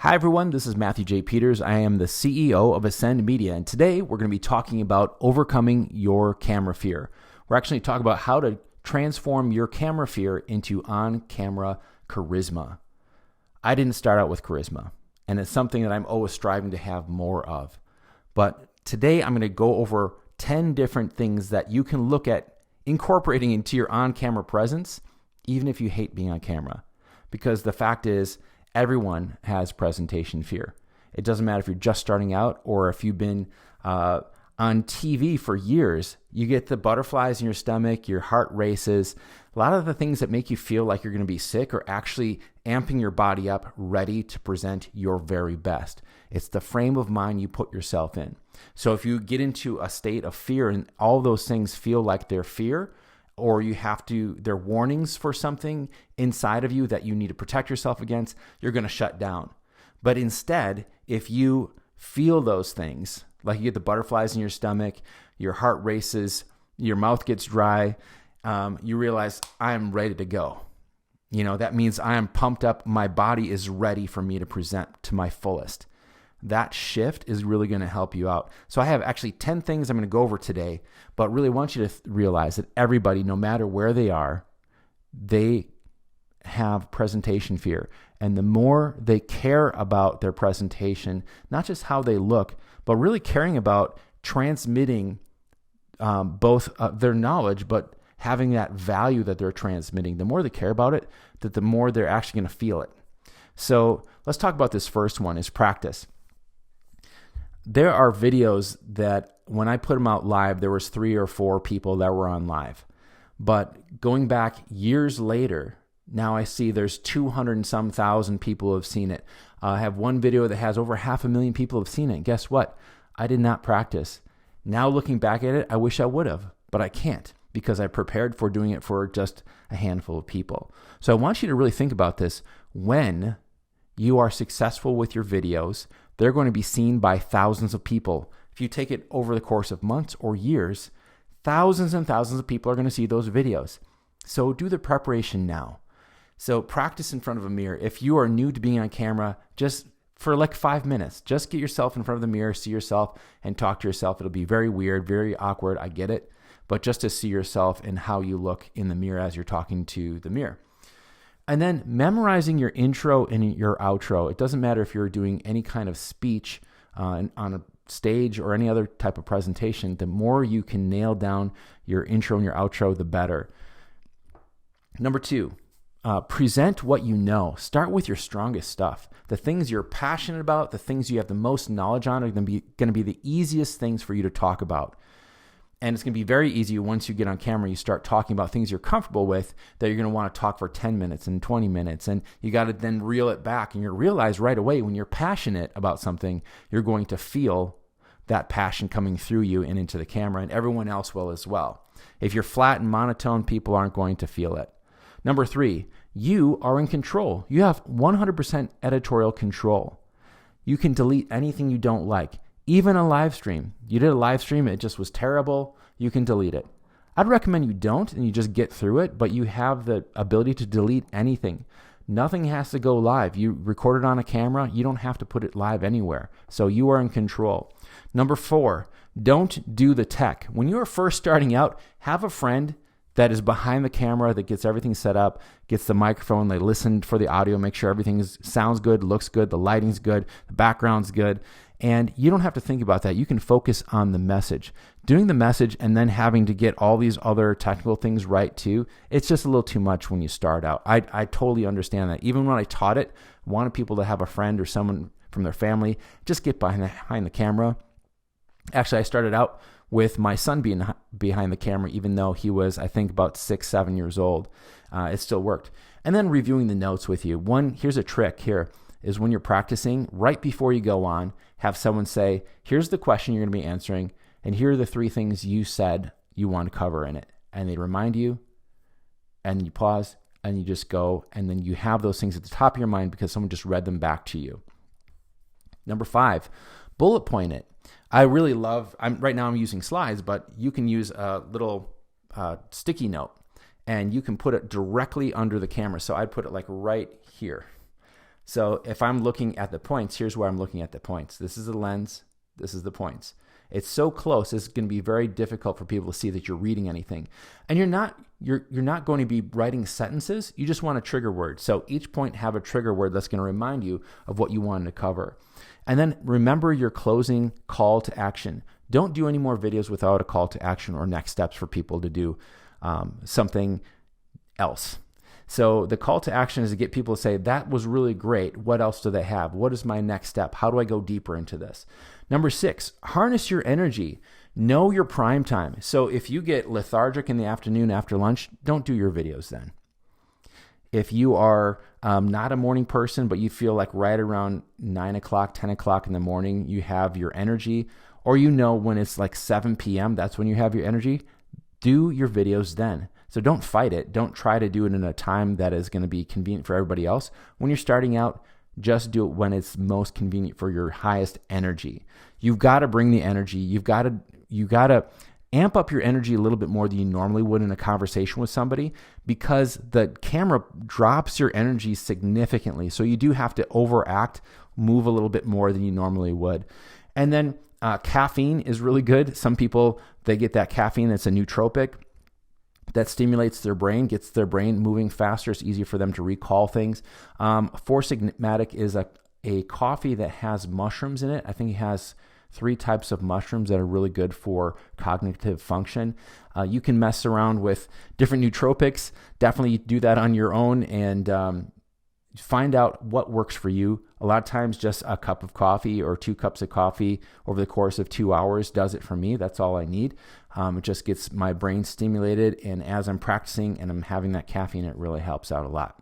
Hi everyone, this is Matthew J. Peters. I am the CEO of Ascend Media, and today we're going to be talking about overcoming your camera fear. We're actually talking about how to transform your camera fear into on-camera charisma. I didn't start out with charisma, and it's something that I'm always striving to have more of. But today I'm going to go over 10 different things that you can look at incorporating into your on-camera presence, even if you hate being on camera. Because the fact is, everyone has presentation fear. It doesn't matter if you're just starting out or if you've been on TV for years. You get the butterflies in your stomach, your heart races. A lot of the things that make you feel like you're going to be sick are actually amping your body up, ready to present your very best. It's the frame of mind you put yourself in. So if you get into a state of fear and all those things feel like they're fear, or they're warnings for something inside of you that you need to protect yourself against, you're going to shut down. But instead, if you feel those things, like you get the butterflies in your stomach, your heart races, your mouth gets dry, you realize I'm ready to go. That means I am pumped up. My body is ready for me to present to my fullest. That shift is really going to help you out. So I have actually 10 things I'm going to go over today, but really want you to realize that everybody, no matter where they are, they have presentation fear. And the more they care about their presentation, not just how they look, but really caring about transmitting both their knowledge, but having that value that they're transmitting, the more they care about it, the more they're actually going to feel it. So let's talk about this first one, is practice. There are videos that when I put them out live, there was 3 or 4 people that were on live. But going back years later, now I see there's 200 and some thousand people who have seen it. I have one video that has over 500,000 people have seen it. And guess what? I did not practice. Now looking back at it, I wish I would have, but I can't because I prepared for doing it for just a handful of people. So I want you to really think about this. When you are successful with your videos, they're going to be seen by thousands of people. If you take it over the course of months or years, thousands and thousands of people are going to see those videos. So do the preparation now. So practice in front of a mirror. If you are new to being on camera, just for like 5 minutes, just get yourself in front of the mirror, see yourself, and talk to yourself. It'll be very weird, very awkward. I get it. But just to see yourself and how you look in the mirror as you're talking to the mirror. And then memorizing your intro and your outro. It doesn't matter if you're doing any kind of speech on a stage or any other type of presentation. The more you can nail down your intro and your outro, the better. Number 2, present what you know. Start with your strongest stuff. The things you're passionate about, the things you have the most knowledge on are going to be the easiest things for you to talk about. And it's going to be very easy once you get on camera, you start talking about things you're comfortable with, that you're going to want to talk for 10 minutes and 20 minutes. And you got to then reel it back. And you realize right away when you're passionate about something, you're going to feel that passion coming through you and into the camera, and everyone else will as well. If you're flat and monotone, people aren't going to feel it. Number 3, you are in control. You have 100% editorial control. You can delete anything you don't like. Even a live stream. You did a live stream, it just was terrible, you can delete it. I'd recommend you don't and you just get through it, but you have the ability to delete anything. Nothing has to go live. You record it on a camera, you don't have to put it live anywhere. So you are in control. Number 4, don't do the tech. When you are first starting out, have a friend that is behind the camera, that gets everything set up, gets the microphone, they listen for the audio, make sure everything sounds good, looks good, the lighting's good, the background's good. And you don't have to think about that. You can focus on the message. Doing the message and then having to get all these other technical things right too, it's just a little too much when you start out. I totally understand that. Even when I taught it, I wanted people to have a friend or someone from their family just get behind the camera. Actually, I started out with my son being behind the camera, even though he was, I think, about 6, 7 years old. It still worked. And then reviewing the notes with you. Here's a trick here, is when you're practicing, right before you go on, have someone say, here's the question you're going to be answering, and here are the 3 things you said you want to cover in it. And they remind you, and you pause, and you just go, and then you have those things at the top of your mind because someone just read them back to you. Number 5, bullet point it. I really love, right now I'm using slides, but you can use a little sticky note, and you can put it directly under the camera. So I'd put it like right here. So if I'm looking at the points, here's where I'm looking at the points. This is the lens. This is the points. It's so close, it's going to be very difficult for people to see that you're reading anything. And you're not going to be writing sentences. You just want a trigger word. So each point have a trigger word that's going to remind you of what you wanted to cover. And then remember your closing call to action. Don't do any more videos without a call to action or next steps for people to do something else. So the call to action is to get people to say, that was really great. What else do they have? What is my next step? How do I go deeper into this? Number 6, harness your energy. Know your prime time. So if you get lethargic in the afternoon after lunch, don't do your videos then. If you are not a morning person, but you feel like right around 9 o'clock, 10 o'clock in the morning, you have your energy, or you know when it's like 7 p.m., that's when you have your energy, do your videos then. So don't fight it. Don't try to do it in a time that is going to be convenient for everybody else. When you're starting out, just do it when it's most convenient for your highest energy. You've got to bring the energy. You got to amp up your energy a little bit more than you normally would in a conversation with somebody, because the camera drops your energy significantly. So you do have to overact, move a little bit more than you normally would. And then caffeine is really good. Some people, they get that caffeine that's a nootropic that stimulates their brain, gets their brain moving faster. It's easier for them to recall things. Four Sigmatic is a coffee that has mushrooms in it. I think it has 3 types of mushrooms that are really good for cognitive function. You can mess around with different nootropics. Definitely do that on your own and find out what works for you. A lot of times just a cup of coffee or 2 cups of coffee over the course of 2 hours does it for me. That's all I need. It just gets my brain stimulated, and as I'm practicing and I'm having that caffeine, it really helps out a lot.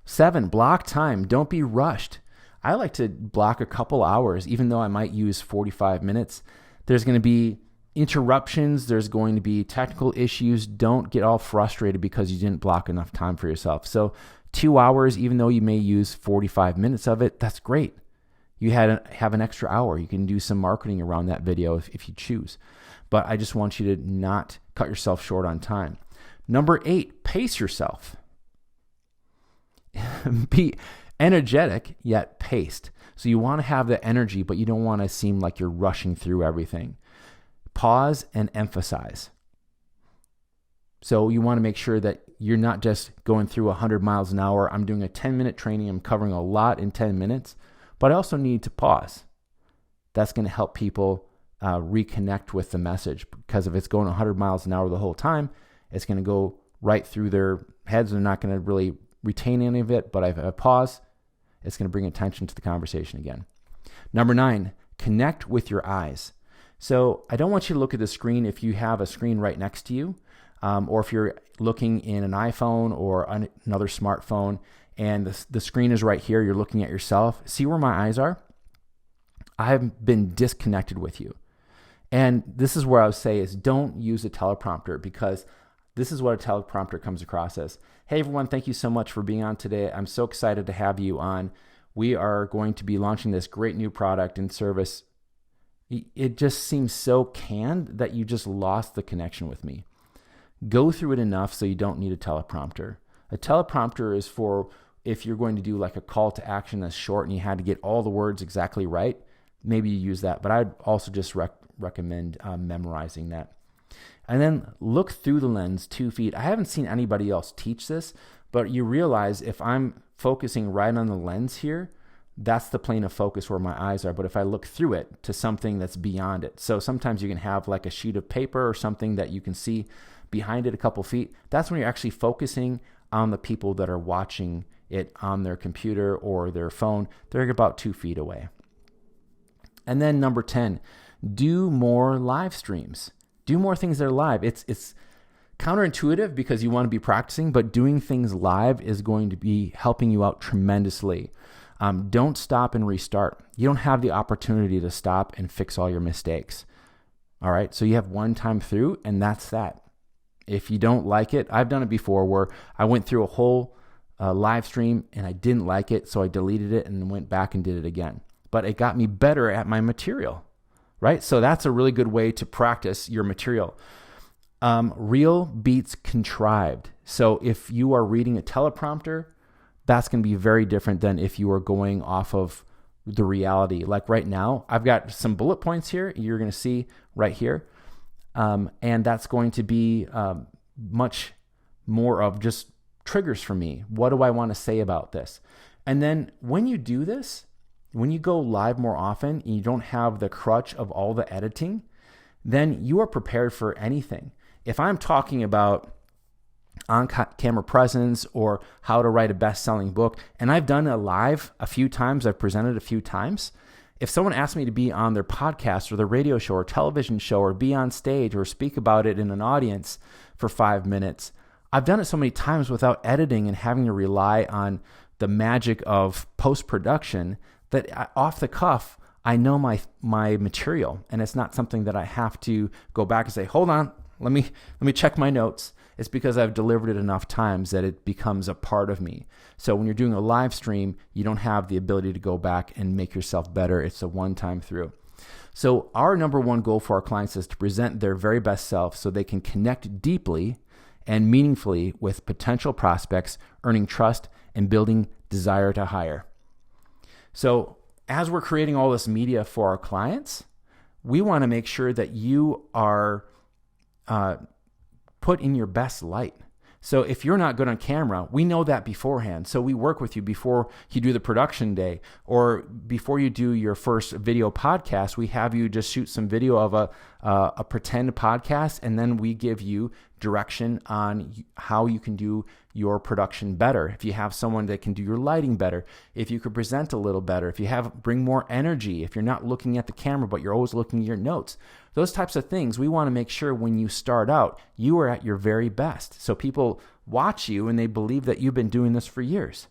7, block time. Don't be rushed. I like to block a couple hours, even though I might use 45 minutes. There's going to be interruptions. There's going to be technical issues. Don't get all frustrated because you didn't block enough time for yourself. So 2 hours, even though you may use 45 minutes of it, that's great. You have an extra hour. You can do some marketing around that video if you choose. But I just want you to not cut yourself short on time. Number 8, pace yourself. Be energetic yet paced. So you want to have the energy, but you don't want to seem like you're rushing through everything. Pause and emphasize. So you want to make sure that you're not just going through 100 miles an hour. I'm doing a 10-minute training. I'm covering a lot in 10 minutes, but I also need to pause. That's going to help people reconnect with the message, because if it's going 100 miles an hour the whole time, it's going to go right through their heads. They're not going to really retain any of it, but if I pause, it's going to bring attention to the conversation again. Number 9, connect with your eyes. So I don't want you to look at the screen if you have a screen right next to you, or if you're looking in an iPhone or another smartphone and the screen is right here, you're looking at yourself. See where my eyes are? I've been disconnected with you. And this is where I would say is don't use a teleprompter, because this is what a teleprompter comes across as. Hey everyone, thank you so much for being on today. I'm so excited to have you on. We are going to be launching this great new product and service. It just seems so canned that you just lost the connection with me. Go through it enough so you don't need a teleprompter. A teleprompter is for if you're going to do like a call to action that's short and you had to get all the words exactly right, maybe you use that. But I'd also just recommend memorizing that. And then look through the lens 2 feet. I haven't seen anybody else teach this, but you realize if I'm focusing right on the lens here, that's the plane of focus where my eyes are. But if I look through it to something that's beyond it, so sometimes you can have like a sheet of paper or something that you can see behind it a couple feet. That's when you're actually focusing on the people that are watching it on their computer or their phone. They're about 2 feet away. And then number 10, do more live streams. Do more things that are live. It's counterintuitive because you want to be practicing, but doing things live is going to be helping you out tremendously. Don't stop and restart. You don't have the opportunity to stop and fix all your mistakes. All right, so you have one time through, and that's that. If you don't like it, I've done it before where I went through a whole live stream and I didn't like it, so I deleted it and went back and did it again. But it got me better at my material, right? So that's a really good way to practice your material. Real beats contrived. So if you are reading a teleprompter, that's going to be very different than if you are going off of the reality. Like right now, I've got some bullet points here you're going to see right here. And that's going to be much more of just triggers for me. What do I want to say about this? And then when you do this, when you go live more often and you don't have the crutch of all the editing, then you are prepared for anything. If I'm talking about on-camera presence or how to write a best-selling book, and I've done a live a few times, I've presented a few times, if someone asks me to be on their podcast or their radio show or television show or be on stage or speak about it in an audience for 5 minutes, I've done it so many times without editing and having to rely on the magic of post-production that off the cuff, I know my material, and it's not something that I have to go back and say, hold on, let me check my notes. It's because I've delivered it enough times that it becomes a part of me. So when you're doing a live stream, you don't have the ability to go back and make yourself better. It's a one-time through. So our number one goal for our clients is to present their very best self so they can connect deeply and meaningfully with potential prospects, earning trust and building desire to hire. So as we're creating all this media for our clients, we want to make sure that you are put in your best light. So if you're not good on camera, we know that beforehand. So we work with you before you do the production day or before you do your first video podcast. We have you just shoot some video of a pretend podcast, and then we give you direction on how you can do your production better. If you have someone that can do your lighting better, if you could present a little better, if you bring more energy, if you're not looking at the camera but you're always looking at your notes, those types of things, we want to make sure when you start out, you are at your very best. So people watch you and they believe that you've been doing this for years.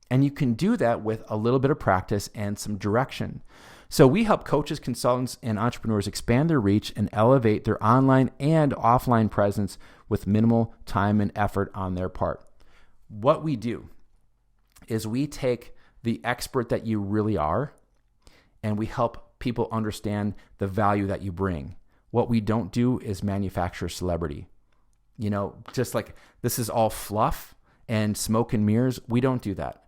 And you can do that with a little bit of practice and some direction. So we help coaches, consultants, and entrepreneurs expand their reach and elevate their online and offline presence with minimal time and effort on their part. What we do is we take the expert that you really are and we help people understand the value that you bring. What we don't do is manufacture celebrity. You know, just like this is all fluff and smoke and mirrors, we don't do that.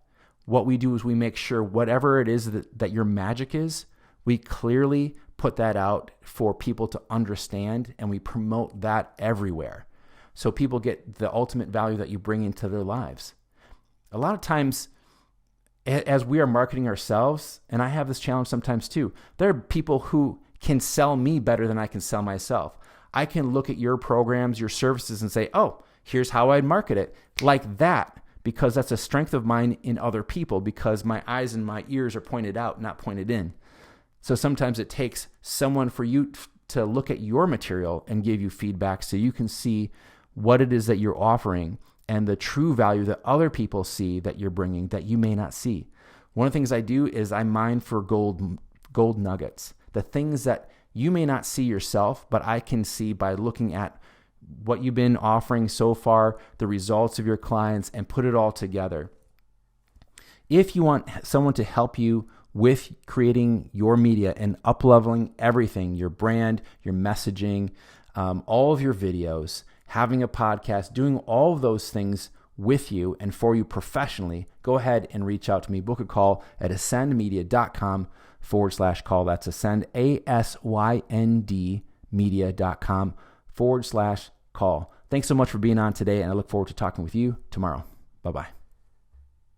What we do is we make sure whatever it is that your magic is, we clearly put that out for people to understand, and we promote that everywhere. So people get the ultimate value that you bring into their lives. A lot of times, as we are marketing ourselves, and I have this challenge sometimes too, there are people who can sell me better than I can sell myself. I can look at your programs, your services, and say, oh, here's how I'd market it. Like that, because that's a strength of mine in other people, because my eyes and my ears are pointed out, not pointed in. So sometimes it takes someone for you to look at your material and give you feedback so you can see what it is that you're offering and the true value that other people see that you're bringing that you may not see. One of the things I do is I mine for gold nuggets, the things that you may not see yourself, but I can see by looking at what you've been offering so far, the results of your clients, and put it all together. If you want someone to help you with creating your media and up-leveling everything, your brand, your messaging, all of your videos, having a podcast, doing all of those things with you and for you professionally, go ahead and reach out to me. Book a call at ascendmedia.com/call. That's ascend, ASYND media.com/call. Thanks so much for being on today, and I look forward to talking with you tomorrow. Bye-bye.